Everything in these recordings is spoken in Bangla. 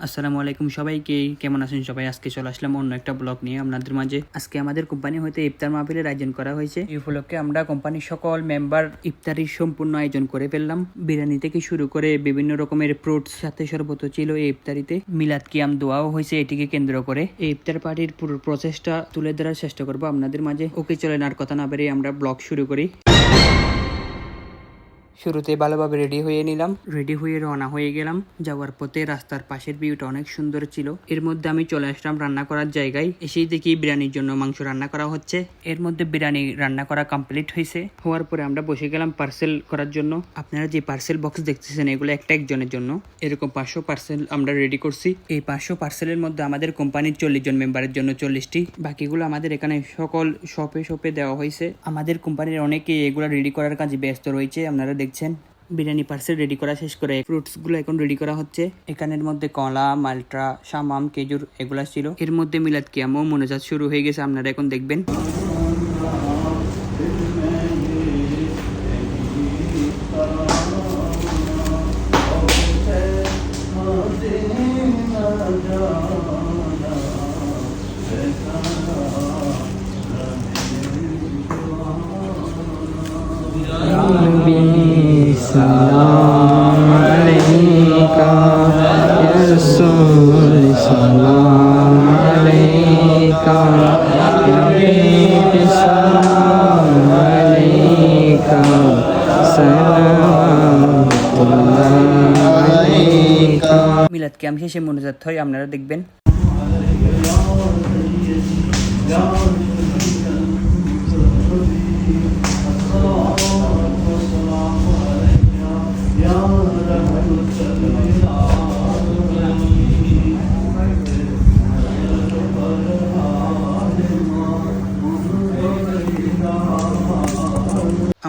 আসসালামু আলাইকুম সবাইকে, কেমন আছেন সবাই? আজকে চলে আসলাম অন্য একটা ব্লগ নিয়ে আপনাদের মাঝে। আজকে আমাদের কোম্পানি হইতে ইফতার মাহফিলের আয়োজন করা হয়েছে। এই উপলক্ষে আমরা কোম্পানির সকল মেম্বার ইফতারির সম্পূর্ণ আয়োজন করে ফেললাম। বিরিয়ানি থেকে শুরু করে বিভিন্ন রকমের ফ্রুটস সাথে শরবত ছিল এই ইফতারিতে। মিলাদ কিয়াম দোয়াও হয়েছে এটিকে কেন্দ্র করে। এই ইফতার পার্টির পুরো প্রসেসটা তুলে ধরার চেষ্টা করবো আপনাদের মাঝে। ওকে, চলেন আর কথা না বেরিয়ে আমরা ব্লগ শুরু করি। শুরুতে ভালোভাবে রেডি হয়ে নিলাম, রেডি হয়ে রওনা হয়ে গেলাম। যাওয়ার পথে রাস্তার পাশের ভিউটা অনেক সুন্দর ছিল। এর মধ্যে আমি চলে আসলাম রান্না করার জায়গায়। এসেই দেখি বিরিয়ানির জন্য মাংস রান্না করা হচ্ছে। এর মধ্যে বিরিয়ানি রান্না করা কমপ্লিট হয়েছে। হওয়ার পরে আমরা বসে গেলাম পার্সেল করার জন্য। আপনারা যে পার্সেল বক্স দেখতেছেন এগুলো একটা একজনের জন্য। এরকম 500 পার্সেল আমরা রেডি করছি। এই 500 পার্সেলের মধ্যে আমাদের কোম্পানির 40 জন মেম্বারের জন্য 40টি, বাকিগুলো আমাদের এখানে সকল শপে দেওয়া হয়েছে। আমাদের কোম্পানির অনেকে এগুলো রেডি করার কাজে ব্যস্ত রয়েছে। আপনারা দেখছেন বিরিয়ানি পার্সেল রেডি করা শেষ করে ফ্রুটস গুলো এখন রেডি করা হচ্ছে। এখানের মধ্যে কলা, মালটা, শামাম, খেজুর এগুলা ছিল। এর মধ্যে মিলাদ কিয়ামও মোনাজাত শুরু হয়ে গেছে, আপনারা এখন দেখবেন। Salam alayka ya Rasul, salam alayka ya Habib, salam alayka, salam alayka। মিলাদ কিয়াম শেষে মোনাজাত হয়, আপনারা দেখবেন।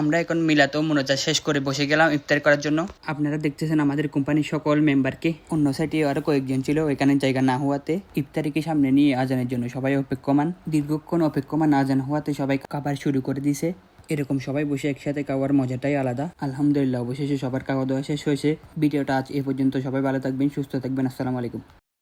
আমরা এখন মিলাতেও মোনাজাত শেষ করে বসে গেলাম ইফতার করার জন্য। আপনারা দেখতেছেন আমাদের কোম্পানির সকল মেম্বারকে। অন্য সাইডে আরো কয়েকজন ছিল, এখানে জায়গা না হওয়াতে ইফতারিকে সামনে নিয়ে আজানের জন্য সবাই অপেক্ষমান। দীর্ঘক্ষণ অপেক্ষমান আজান হওয়াতে সবাই খাবার শুরু করে দিয়েছে। এরকম সবাই বসে একসাথে খাওয়ার মজাটাই আলাদা। আলহামদুলিল্লাহ অবশেষে সবার খাওয়া দাওয়া শেষ হয়েছে। ভিডিওটা আজ এ পর্যন্ত। সবাই ভালো থাকবেন, সুস্থ থাকবেন। আসসালামু আলাইকুম।